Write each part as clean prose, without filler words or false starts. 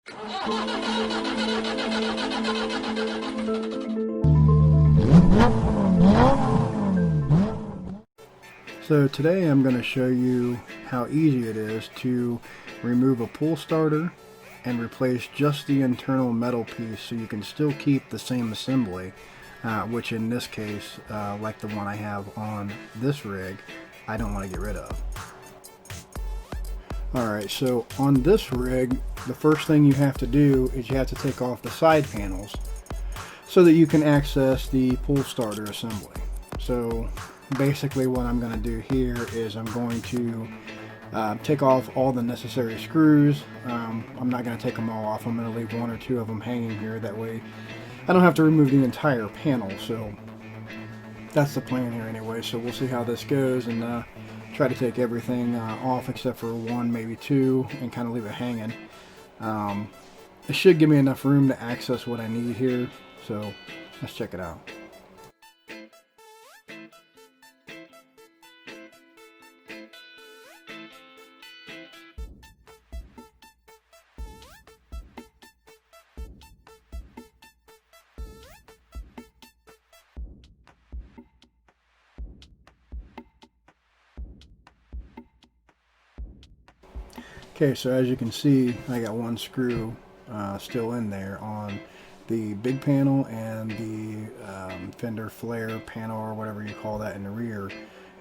So today I'm going to show you how easy it is to remove a pull starter and replace just the internal metal piece so you can still keep the same assembly, which in this case, like the one I have on this rig, I don't want to get rid of. Alright, so on this rig, the first thing you have to do is you have to take off the side panels so that you can access the pull starter assembly. So basically what I'm going to do here is I'm going to take off all the necessary screws. I'm not going to take them all off. I'm going to leave one or two of them hanging here. That way I don't have to remove the entire panel. So that's the plan here anyway. So we'll see how this goes and try to take everything off except for one, maybe two, and kind of leave it hanging. It should give me enough room to access what I need here. So let's check it out. Okay, so as you can see, I got one screw still in there on the big panel and the fender flare panel, or whatever you call that, in the rear.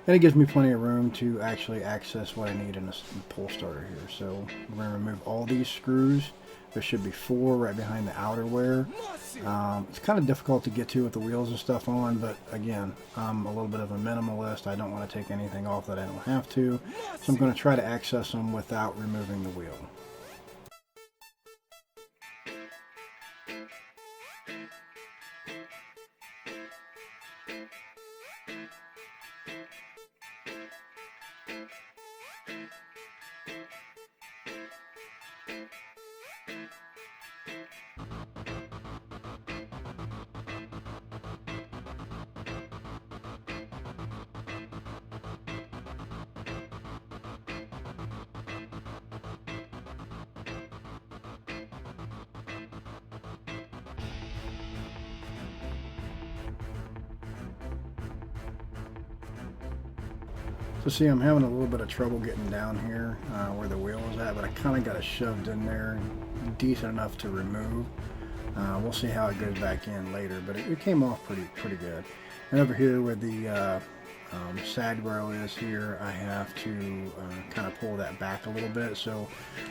And it gives me plenty of room to actually access what I need in a pull starter here. So we're going to remove all these screws. There should be 4 right behind the outerwear. It's kind of difficult to get to with the wheels and stuff on, but again, I'm a little bit of a minimalist. I don't want to take anything off that I don't have to. So I'm going to try to access them without removing the wheel. So see, I'm having a little bit of trouble getting down here where the wheel is at, but I kind of got it shoved in there decent enough to remove. We'll see how it goes back in later, but it came off pretty good. And over here where the side rail is here, I have to kind of pull that back a little bit. So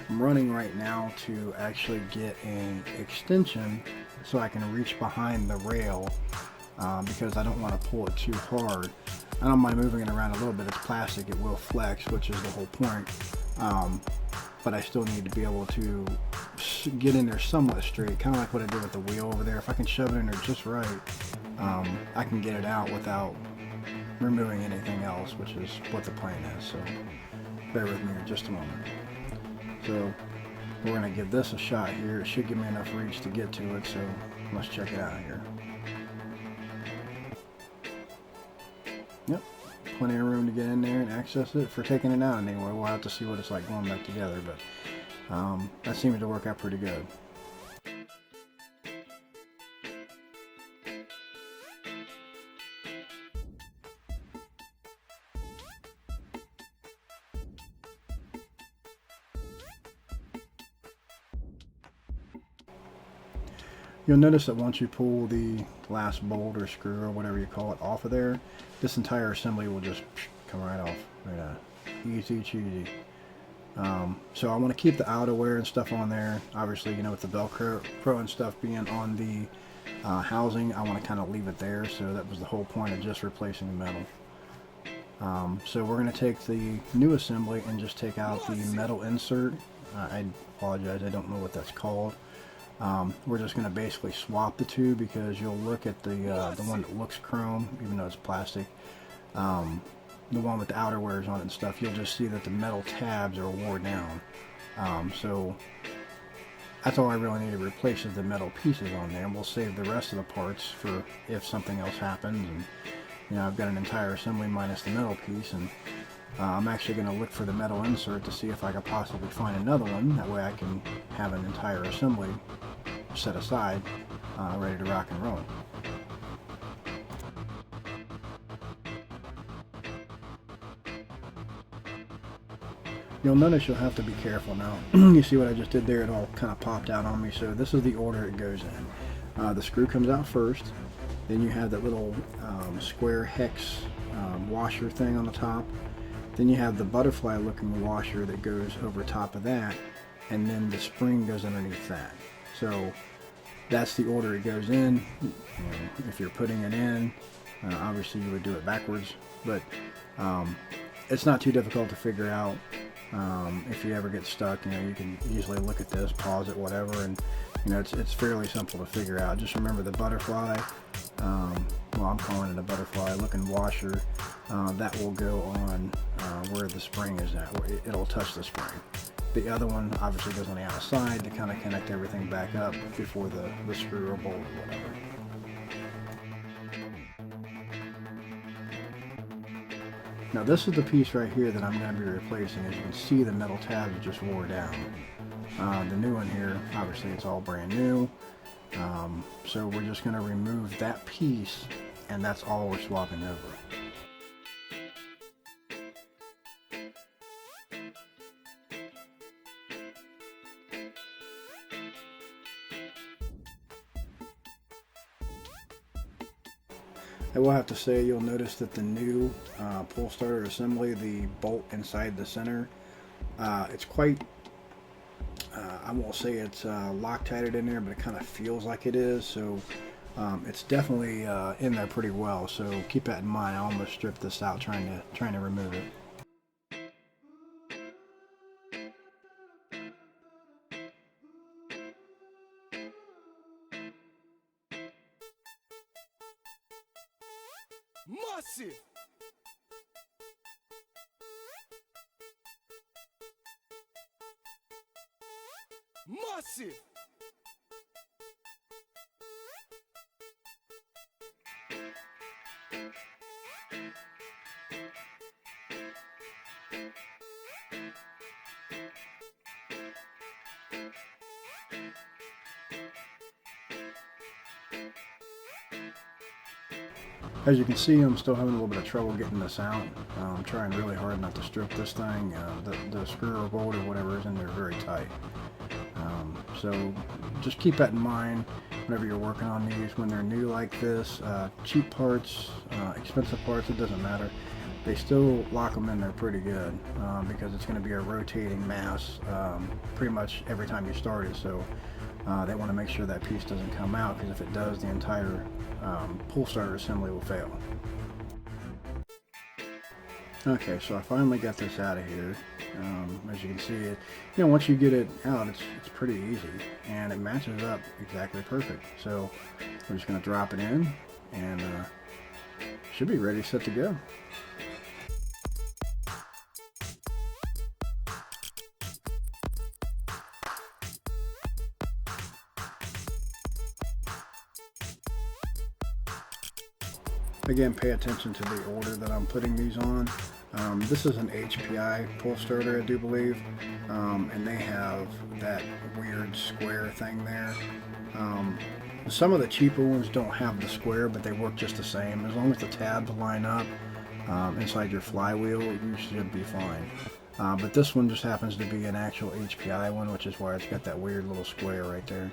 I'm running right now to actually get an extension so I can reach behind the rail because I don't want to pull it too hard. I don't mind moving it around a little bit. It's plastic, it will flex, which is the whole point. But I still need to be able to get in there somewhat straight, kind of like what I did with the wheel over there. If I can shove it in there just right, I can get it out without removing anything else, which is what the plan is. So bear with me here just a moment. So we're going to give this a shot here. It should give me enough reach to get to it, so let's check it out here. Yep, plenty of room to get in there and access it. For taking it out anyway, we'll have to see what it's like going back together, but that seems to work out pretty good. You'll notice that once you pull the last bolt or screw or whatever you call it off of there, this entire assembly will just come right off. Right, easy cheesy. So I want to keep the outerwear and stuff on there. Obviously, you know, with the Velcro and stuff being on the housing, I want to kind of leave it there. So that was the whole point of just replacing the metal. So we're going to take the new assembly and just take out the metal insert. I apologize, I don't know what that's called. We're just going to basically swap the two, because you'll look at the one that looks chrome, even though it's plastic, the one with the outerwears on it and stuff, you'll just see that the metal tabs are worn down. So that's all I really need to replace is the metal pieces on there, and we'll save the rest of the parts for if something else happens. And you know, I've got an entire assembly minus the metal piece, and I'm actually going to look for the metal insert to see if I can possibly find another one. That way I can have an entire assembly set aside, ready to rock and roll. You'll notice you'll have to be careful now. You see what I just did there? It all kind of popped out on me. So this is the order it goes in. The screw comes out first. Then you have that little square hex washer thing on the top. Then you have the butterfly looking washer that goes over top of that. And then the spring goes underneath that. So that's the order it goes in. If you're putting it in, obviously you would do it backwards. But it's not too difficult to figure out. If you ever get stuck, you can easily look at this, pause it, whatever, and it's fairly simple to figure out. Just remember the butterfly, well, I'm calling it a butterfly looking washer, that will go on where the spring is at. It'll touch the spring. The other one obviously goes on the outside to kind of connect everything back up before the screw or bolt or whatever. Now this is the piece right here that I'm going to be replacing. As you can see, the metal tabs just wore down. The new one here, obviously it's all brand new. So we're just going to remove that piece, and that's all we're swapping over. I will have to say, you'll notice that the new pull starter assembly, the bolt inside the center, it's quite, I won't say it's Loctited in there, but it kind of feels like it is. So it's definitely in there pretty well. So keep that in mind. I almost stripped this out trying to remove it. Massive. Massive. As you can see, I'm still having a little bit of trouble getting this out. I'm trying really hard not to strip this thing. The screw or bolt or whatever is in there very tight. So just keep that in mind whenever you're working on these. When they're new like this, cheap parts, expensive parts, it doesn't matter. They still lock them in there pretty good because it's going to be a rotating mass pretty much every time you start it. So they want to make sure that piece doesn't come out, because if it does, the entire pull starter assembly will fail. Okay, so I finally got this out of here. As you can see, once you get it out, it's pretty easy, and it matches up exactly perfect. So we're just going to drop it in, and should be ready, set to go. Again, pay attention to the order that I'm putting these on. This is an HPI pull starter, I do believe, and they have that weird square thing there. Some of the cheaper ones don't have the square, but they work just the same. As long as the tabs line up inside your flywheel, you should be fine. But this one just happens to be an actual HPI one, which is why it's got that weird little square right there.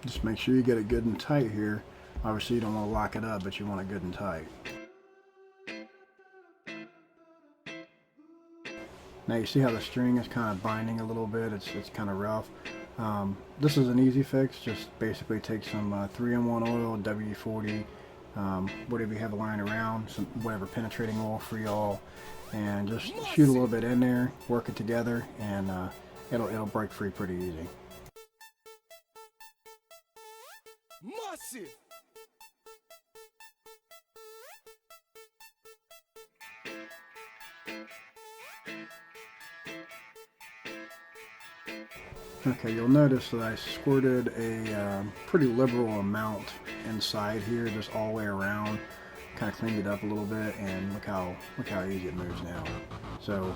Just make sure you get it good and tight here. Obviously you don't want to lock it up, but you want it good and tight. Now you see how the string is kind of binding a little bit. It's kind of rough. This is an easy fix. Just basically take some 3-in-1 oil, WD-40, whatever you have lying around, some whatever penetrating oil for y'all, and just shoot a little bit in there, work it together, and it'll break free pretty easy. Massive. Okay, you'll notice that I squirted a pretty liberal amount inside here, just all the way around. Kind of cleaned it up a little bit, and look how easy it moves now. So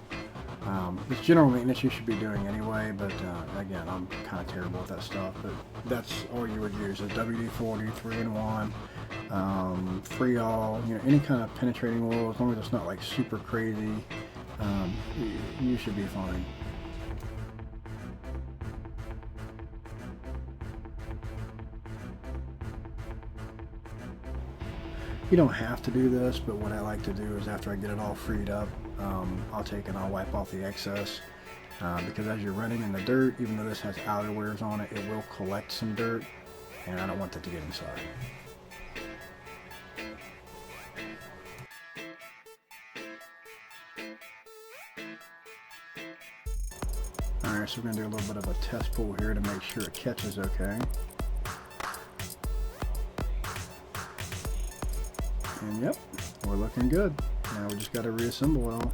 it's general maintenance you should be doing anyway, but again, I'm kind of terrible with that stuff. But that's all you would use: a WD-40 3-in-1, Freol, any kind of penetrating oil, as long as it's not like super crazy. You should be fine. You don't have to do this, but what I like to do is after I get it all freed up, I'll take and I'll wipe off the excess, because as you're running in the dirt, even though this has outerwears on it, it will collect some dirt, and I don't want that to get inside. Alright, so we're going to do a little bit of a test pull here to make sure it catches okay. And yep, we're looking good. Now we just got to reassemble it all.